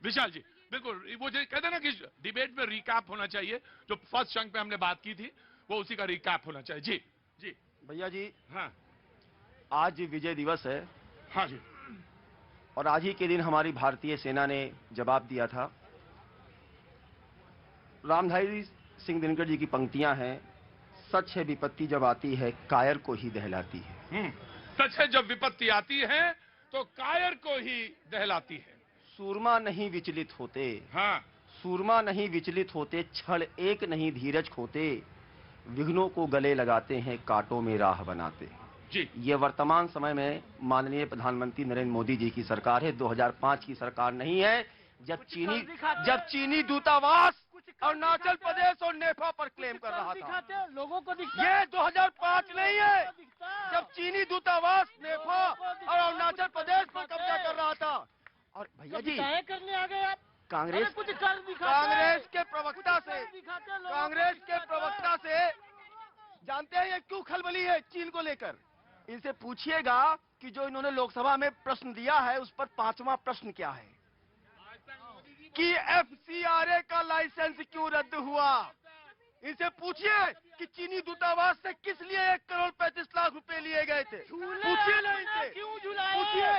विशाल जी, बिल्कुल वो जो कहते हैं ना कि डिबेट में रिकैप होना चाहिए, जो फर्स्ट चंक पे हमने बात की थी वो उसी का रिकैप होना चाहिए। जी जी भैया जी, हाँ आज विजय दिवस है हाँ जी और आज ही के दिन हमारी भारतीय सेना ने जवाब दिया था। रामधारी सिंह दिनकर जी की पंक्तियां हैं, सच है विपत्ति जब आती है कायर को ही दहलाती है। सच है जब विपत्ति आती है तो कायर को ही दहलाती है। सूरमा नहीं विचलित होते, हाँ सूरमा नहीं विचलित होते, क्षण एक नहीं धीरज खोते, विघ्नों को गले लगाते हैं कांटों में राह बनाते हैं। जी ये वर्तमान समय में माननीय प्रधानमंत्री नरेंद्र मोदी जी की सरकार है, 2005 की सरकार नहीं है जब चीनी दूतावास अरुणाचल प्रदेश और नेपाल पर क्लेम कर रहा था। लोगों को ये 2005 नहीं है जब चीनी दूतावास नेपाल और अरुणाचल प्रदेश पर कब्जा कर रहा था। और भैया जी, करने आ गए आप। कांग्रेस कुछ कर दिखाते, कांग्रेस के प्रवक्ता से जानते हैं ये क्यों खलबली है चीन को लेकर? इनसे पूछिएगा कि जो इन्होंने लोकसभा में प्रश्न दिया है उस पर 5वां प्रश्न क्या है कि एफसीआरए का लाइसेंस क्यों रद्द हुआ। इनसे पूछिए कि चीनी दूतावास से किस लिए 1 करोड़ 35 लाख रुपए लिए गए थे। पूछिए ना इनसे, पूछिए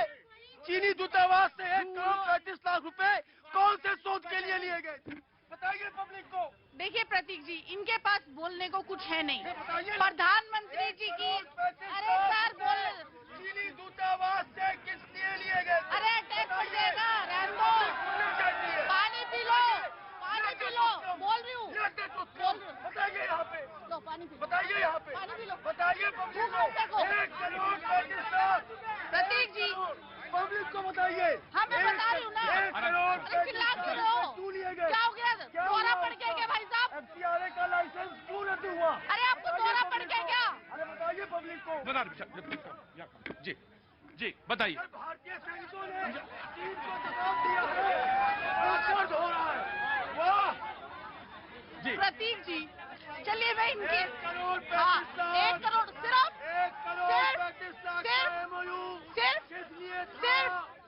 चीनी दूतावास से 1 करोड़ 35 लाख रुपए कौन से शोध के लिए लिए गए थे, बताइए पब्लिक को। देखिए प्रतीक जी, इनके पास बोलने को कुछ है नहीं। प्रधानमंत्री जी की, अरे सर बोल, चीनी दूतावास से किस लिए लिए गए थे? अरे टैक्स बढ़ जाएगा, रहने दो, पानी पी लो, पानी पी लो, बोल रही हूँ, बताइए यहाँ पे, लो पानी पी लो, बताइए यहाँ पे, पानी पी लो, बताइए पब्लिक को। 1 करोड़ 35 लाख प्रतीक जी, पब्लिक को बताइए। हाँ मैं बता रही हूँ ना। 1 करोड़ अरे चिल्ला क्यों रहे हो? क्यों लिए गए? क्या हो गया? दौरा पड़ गया क्या भाई साहब? एफसीआरए का लाइसेंस क्यों रद्द हुआ? अरे आपको दौरा पड़ गया क्या? अरे बताइए पब्लिक को। जी जी बताइए। भारतीय सैनिकों ने चीन को जवाब दिया है, दर्द हो रहा है। वाह जी प्रतीक जी, चलिए मैं इनके 1 करोड़ 35 हाँ, लाख 1 करोड़ सिर्फ 1 करोड़ 35 लाख का MOU सिर्फ किस लिए था?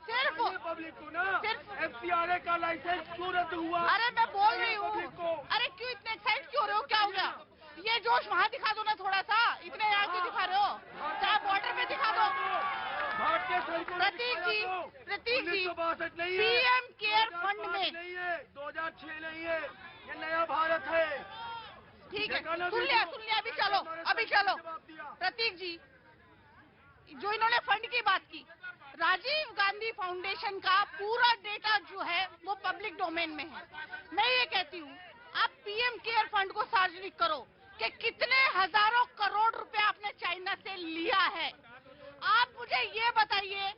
सिर्फ पब्लिक को ना, सिर्फ एफसीआरए का लाइसेंस क्यों रद्द हुआ? अरे मैं बोल रही हूँ, पब्लिक को। अरे क्यों इतने एक्साइट क्यों हो रहे हो? क्या हो गया? ये जोश वहाँ दिखा दो ना थोड़ा सा, इतने यहाँ क्यों दिखा रहे हो? चाहे बॉर्डर पे दिखा दो। भारतीय सैनिकों ने प्रतीक जी, प्रतीक जी, 1962 नहीं है, पीएम केयर फंड 2005 में, नहीं है, 2006 नहीं है, ये नया भारत है। ठीक है, सुन लिया, अभी चलो प्रतीक जी, जो इन्होंने फंड की बात की, राजीव गांधी फाउंडेशन का पूरा डेटा जो है वो पब्लिक डोमेन में है। मैं ये कहती हूँ आप पीएम केयर फंड को सार्वजनिक करो कि कितने हजारों करोड़ रुपए आपने चाइना से लिया है। आप मुझे ये बताइए।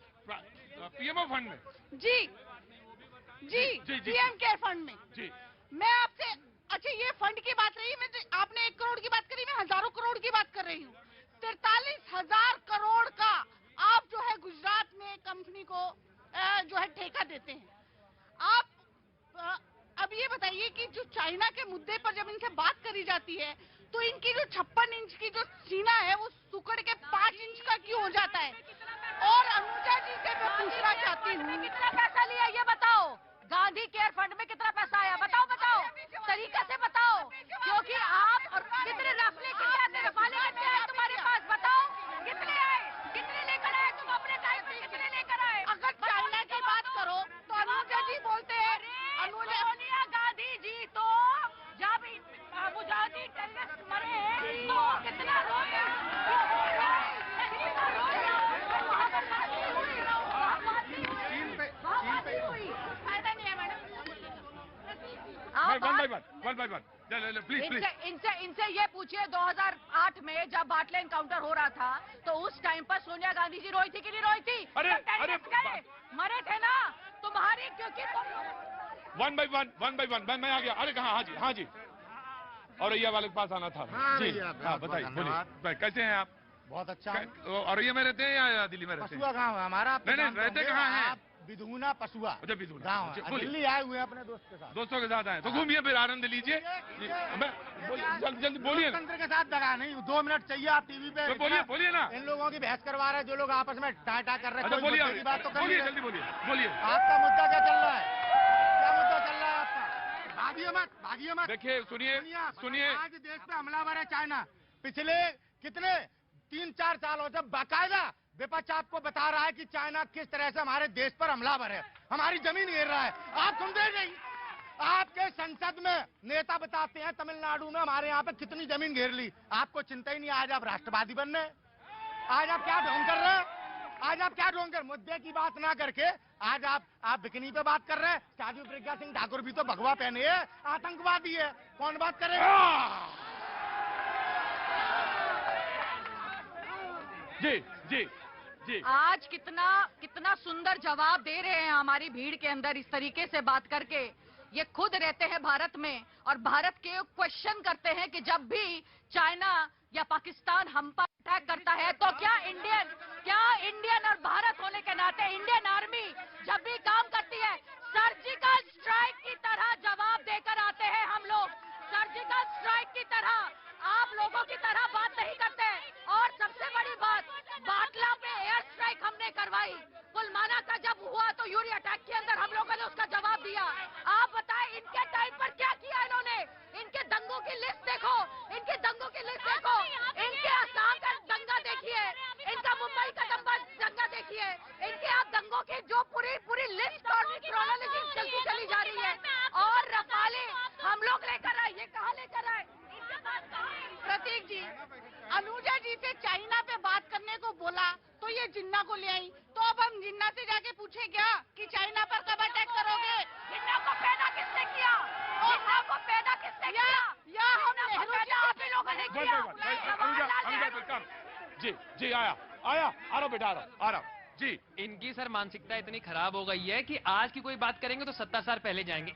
पीएमओ फंड में जी पीएम केयर फंड में जी मैं आपसे, अच्छा ये फंड की बात रही, मैं आपने 1 करोड़ की बात करी, मैं हजारों करोड़ की बात कर रही हूँ। 43,000 करोड़ का आप जो है गुजरात में कंपनी को जो है ठेका देते हैं। आप अब ये बताइए कि जो चाइना के मुद्दे पर जब इनसे बात करी जाती है तो इनकी जो 56 इंच की जो सीना है वो सुकड़ के 5 इंच का क्यों हो जाता है? और अनुजा जी से मैं पूछना चाहती हूँ, कितना पैसा लिया ये बताओ? गांधी केयर फंड में कितना पैसा आया? बताओ तरीका से बताओ, क्योंकि आप और कितने रफले कितने आते रफाले कितने आए तुम्हारे पास? बताओ कितने आए, कितने लेकर आए तुम अपने टाइम पे, कितने लेकर आए? अगर चाइना की बात करो तो अनुजा जी बोलते हैं, सोनिया गांधी जी तो जब मुजाहिदी टेररिस्ट मरे तो कितना रोए, फायदा नहीं है madam. One by one please. इनसे ये पूछिए 2008 में जब बाटले एनकाउंटर हो रहा था तो उस टाइम पर सोनिया गांधी जी रोई थी कि नहीं रोई थी? अरे मरे थे ना तुम्हारी, क्योंकि वन बाय वन मैं आ गया। अरे कहाँ? हाँ जी औरैया वाले के पास आना था। जी हाँ बताइए, बोलिए कैसे हैं आप? बहुत अच्छा। औरैया में रहते हैं या दिल्ली में रहते हैं? पशुआ गाँव है हमारा। नहीं रहते कहाँ हैं? बिधुना पशुआ। अच्छा बिधुना गाँव है। दिल्ली आए हुए हैं अपने दोस्तों के साथ आए तो घूमिए फिर आनंद लीजिए। जल्दी बोलिए। लोकतंत्र के साथ दगा नहीं, 2 मिनट चाहिए आप टीवी पे। तो बोलिए ना। इन लोगों की बहस करवा रहे हैं जो लोग आपस में टाटा कर रहे हैं। बोलिए जल्दी बोलिए। आपका मुद्दा क्या चल रहा है? भागिए मत। देखिए सुनिए सुनिए, आज देश पे हमलावर है चाइना। पिछले कितने 3-4 सालों से बाकायदा विपक्ष आपको बता रहा है कि चाइना किस तरह से हमारे देश पर हमलावर है, हमारी जमीन घेर रहा है। आप सुनते नहीं। आपके संसद में नेता बताते हैं तमिलनाडु में हमारे यहाँ पे कितनी जमीन घेर ली। आपको चिंता ही नहीं। आज आप राष्ट्रवादी बनने, आज आप क्या ढोंग कर रहे हैं? आज आप क्या ढोंग कर, मुद्दे की बात ना करके आज आप बिकनी पे बात कर रहे हैं। साधु प्रज्ञा सिंह ठाकुर भी तो भगवा पहने है, आतंकवादी है, कौन बात करेगा? जी जी जी। आज कितना कितना सुंदर जवाब दे रहे हैं हमारी भीड़ के अंदर इस तरीके से बात करके। ये खुद रहते हैं भारत में और भारत के क्वेश्चन करते हैं कि जब भी चाइना या पाकिस्तान हम पर अटैक करता है तो क्या इंडियन और भारत होने के नाते इंडियन आर्मी जब भी काम करती है सर्जिकल स्ट्राइक की तरह जवाब देकर आते हैं हम लोग। सर्जिकल स्ट्राइक की तरह आप लोगों की तरह बात नहीं करते। और सबसे बड़ी बात, बाटला पे एयर स्ट्राइक हमने करवाई। पुलवामा का जब हुआ तो यूरी अटैक के अंदर हम लोगों ने उसका जवाब दिया। आप बताएं इनके टाइम पर क्या किया इन्होंने? इनके दंगों की लिस्ट देखो, इनके दंगों की लिस्ट देखो, इनके असम का दंगा देखिए, इनका मुंबई का दंगा देखिए, इनके आप दंगों की जो पूरी लिस्ट और क्रोनोलॉजी चलती चली जा रही है। और रफाले हम लोग लेकर आए, ये कहाँ लेकर आए? प्रतीक जी, अनुजा जी से चाइना पे बात करने को बोला तो ये जिन्ना को ले आई। तो अब हम जिन्ना से जाके पूछे क्या कि चाइना पर कब अटैक करोगे? जिन्ना को पैदा किसने किया? जिन्ना को पैदा किसने किया? या हम नेहरू जी आप ही लोगों ने किया। अनुजा जी जी आया आ रहा बेटा, आ रहा जी। इनकी सर मानसिकता इतनी खराब हो गई है कि आज की कोई बात करेंगे तो 70 साल पहले जाएंगे।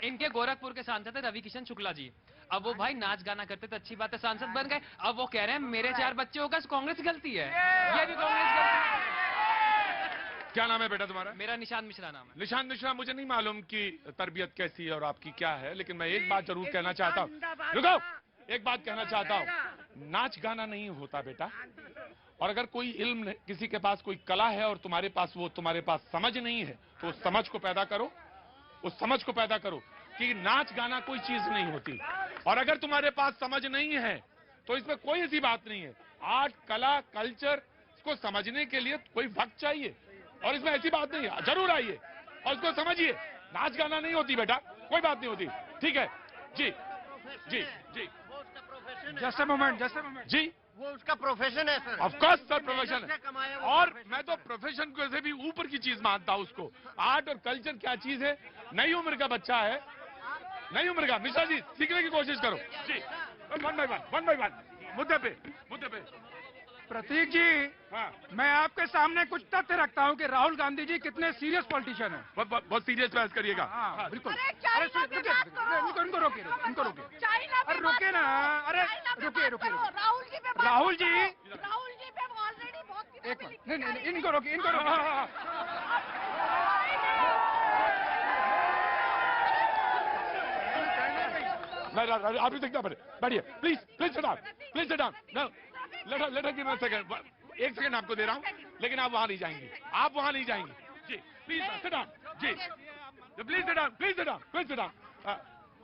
इनके गोरखपुर के सांसद है रवि किशन शुक्ला जी। अब वो भाई नाच गाना करते थे, अच्छी बात है, सांसद बन गए। अब वो कह रहे हैं मेरे 4 बच्चे होगा, कांग्रेस की गलती है। ये भी कांग्रेस गलती है। क्या नाम है बेटा तुम्हारा? मेरा निशांत मिश्रा नाम है। निशांत मिश्रा, मुझे नहीं मालूम कि तरबियत कैसी है और आपकी क्या है, लेकिन मैं एक बात जरूर कहना चाहता हूँ। रुको, एक बात कहना चाहता हूँ। नाच गाना नहीं होता बेटा। और अगर कोई इल्म, किसी के पास कोई कला है और तुम्हारे पास समझ नहीं है, तो उस समझ को पैदा करो, उस समझ को पैदा करो कि नाच गाना कोई चीज नहीं होती। और अगर तुम्हारे पास समझ नहीं है तो इसमें कोई ऐसी बात नहीं है। आर्ट, कला, कल्चर को समझने के लिए कोई वक्त चाहिए और इसमें ऐसी बात नहीं है। जरूर आइए और इसको समझिए। नाच गाना नहीं होती बेटा, कोई बात नहीं होती। ठीक है जी जी जी। जस्ट अ मोमेंट जी, वो उसका प्रोफेशन है sir. Of course sir, profession है। और मैं तो प्रोफेशन को से भी ऊपर की चीज मानता हूं उसको। आर्ट और कल्चर क्या चीज है? नई उम्र का बच्चा है, नई उम्र का। मिश्रा जी, सीखने की कोशिश करो जी। वन बाय वन मुद्दे पे। प्रतीक जी, हाँ, मैं आपके सामने कुछ तथ्य रखता हूँ कि राहुल गांधी जी कितने सीरियस पॉलिटिशियन हैं। बहुत सीरियस बहस करिएगा। हाँ, बिल्कुल। अरे चाइना पे बात करो। इनको रोकिए। चाइना पे अरे रुके ना, अरे चाइना पे रुकिए बात करो। राहुल जी पे बात राहुल करो। जी। राहुल जी पे ऑलरेडी बहुत एक किताबें मिनट, लिखी जा नहीं, रही हैं। इनको रोकिए। आप भी देखना पड़े। बैठिए please sit down. Let give me second. एक सेकंड आपको दे रहा हूँ, लेकिन आप वहां नहीं जाएंगे। जी प्लीज सिट डाउन। जी प्लीज सिट डाउन।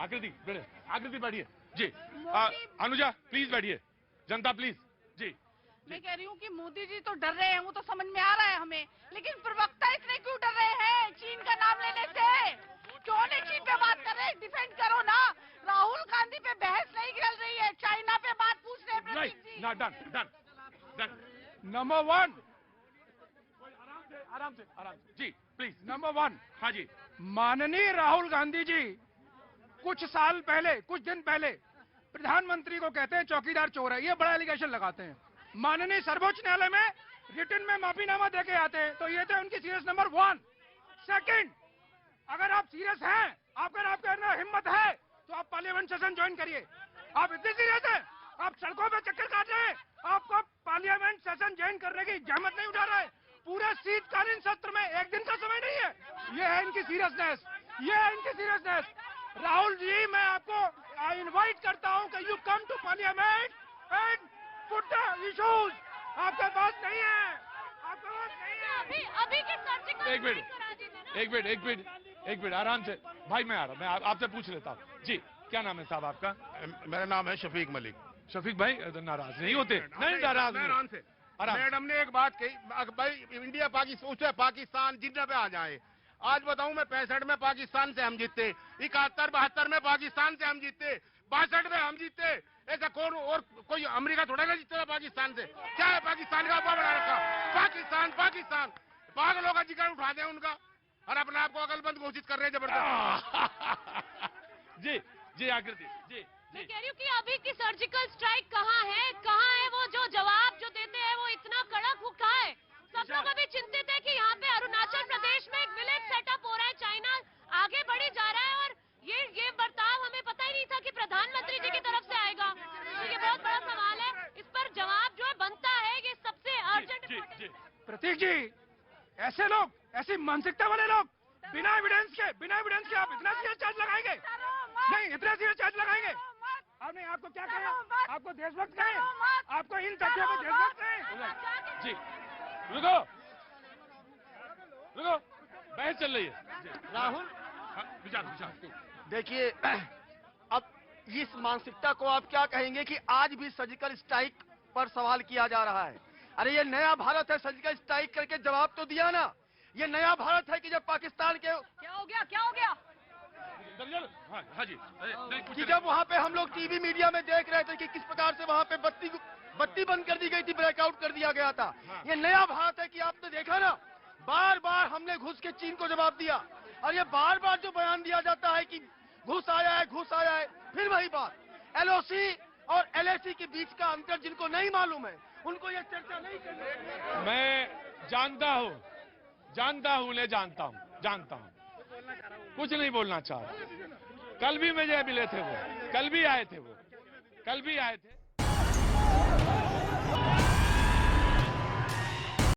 आकृति बैठिए जी। अनुजा प्लीज बैठिए। जनता प्लीज जी। मैं कह रही हूँ कि मोदी जी तो डर रहे हैं, वो तो समझ में आ रहा है हमें, लेकिन प्रवक्ता इतने क्यों डर रहे हैं चीन का नाम लेने से? क्यों नहीं चीन पे बात कर रहे? डिफेंड करो ना। राहुल गांधी पे बहस नहीं चल रही है, चाइना पे बात पूछ रहे हैं प्रतीक जी। डन। नंबर 1, आराम से जी प्लीज। नंबर 1, हाँ जी। माननीय राहुल गांधी जी कुछ दिन पहले प्रधानमंत्री को कहते हैं चौकीदार चोर है। ये बड़ा एलिगेशन लगाते हैं। माननीय सर्वोच्च न्यायालय में रिटन में माफीनामा देके आते हैं। तो ये थे उनकी सीरियस नंबर 1। सेकंड, अगर आप सीरियस हैं, अगर आपके अंदर हिम्मत है, तो आप पार्लियामेंट सेशन ज्वाइन करिए। आप इतने सीरियस हैं, आप सड़कों पे चक्कर काट रहे हैं, आपको पार्लियामेंट सेशन ज्वाइन करने की जहमत नहीं उठा रहे। पूरे शीतकालीन सत्र में एक दिन का समय नहीं है। ये है इनकी सीरियसनेस। राहुल जी, मैं आपको इनवाइट करता हूं कि you come to parliament and put the issues. आपके पास नहीं है। अभी के सर्जिकल एक मिनट एक मिनट आराम से भाई, मैं आ रहा हूं, मैं आपसे पूछ लेता हूं जी। क्या नाम है साहब आपका? मेरा नाम है शफीक मलिक। शफीक भाई नाराज नहीं होते? नहीं नाराज नहीं। आराम से। मैडम ने एक बात कही भाई, इंडिया पाकिस्तान जितने पे आ जाए। आज बताऊं मैं 65 में पाकिस्तान से हम जीते, 71 72 में पाकिस्तान से हम जीते, 62 में हम जीते। ऐसा कौन और कोई अमेरिका थोड़ा ना जीतेगा पाकिस्तान से? क्या है पाकिस्तान का बना रखा? पाकिस्तान पाकिस्तान पागलों का जिक्र उठा दे उनका, और अपने आप को अकलमंद घोषित कर रहे हैं जबरदस्त। जी जी आकृति जी। मैं कह रही हूँ कि अभी की सर्जिकल स्ट्राइक कहाँ है वो जो जवाब जो देते हैं वो इतना कड़क वो कहाँ है? सब लोग अभी चिंतित है कि यहाँ पे अरुणाचल प्रदेश में एक विलेज सेटअप हो रहा है, चाइना आगे बढ़ी जा रहा है, और ये बर्ताव हमें पता ही नहीं था कि प्रधानमंत्री जी की तरफ से आएगा। तो ये बहुत बड़ा सवाल है, इस पर जवाब जो है बनता है, ये सबसे अर्जेंट। प्रतीक जी, ऐसे लोग, ऐसी मानसिकता वाले लोग बिना एविडेंस के आप इतना सीरियस चार्ज लगाएंगे? नहीं, इतना सीरियस चार्ज लगाएंगे? आपने आपको क्या कहा? आपको देशभक्त कहें? आपको इन तथ्यों को देशभक्त कहें? जी रुको रुको, बहस चल रही है। राहुल, विचार देखिए, अब इस मानसिकता को आप क्या कहेंगे कि आज भी सर्जिकल स्ट्राइक पर सवाल किया जा रहा है? अरे ये नया भारत है, सर्जिकल स्ट्राइक करके जवाब तो दिया ना। ये नया भारत है कि जब पाकिस्तान के क्या हो गया? हाँ जी, कि जब वहाँ पे हम लोग टीवी मीडिया में देख रहे थे कि किस प्रकार से वहाँ पे बत्ती बंद कर दी गई थी, ब्लैकआउट कर दिया गया था। ये नया भारत है कि आपने देखा ना, बार बार हमने घुस के चीन को जवाब दिया, और ये बार बार जो बयान दिया जाता है कि घुस आया है, फिर वही बात। एलओसी और एलएसी के बीच का अंतर जिनको नहीं मालूम है उनको ये चर्चा नहीं करनी। मैं जानता हूँ, कुछ नहीं बोलना चाह रहा। कल भी मुझे मिले थे वो, कल भी आए थे।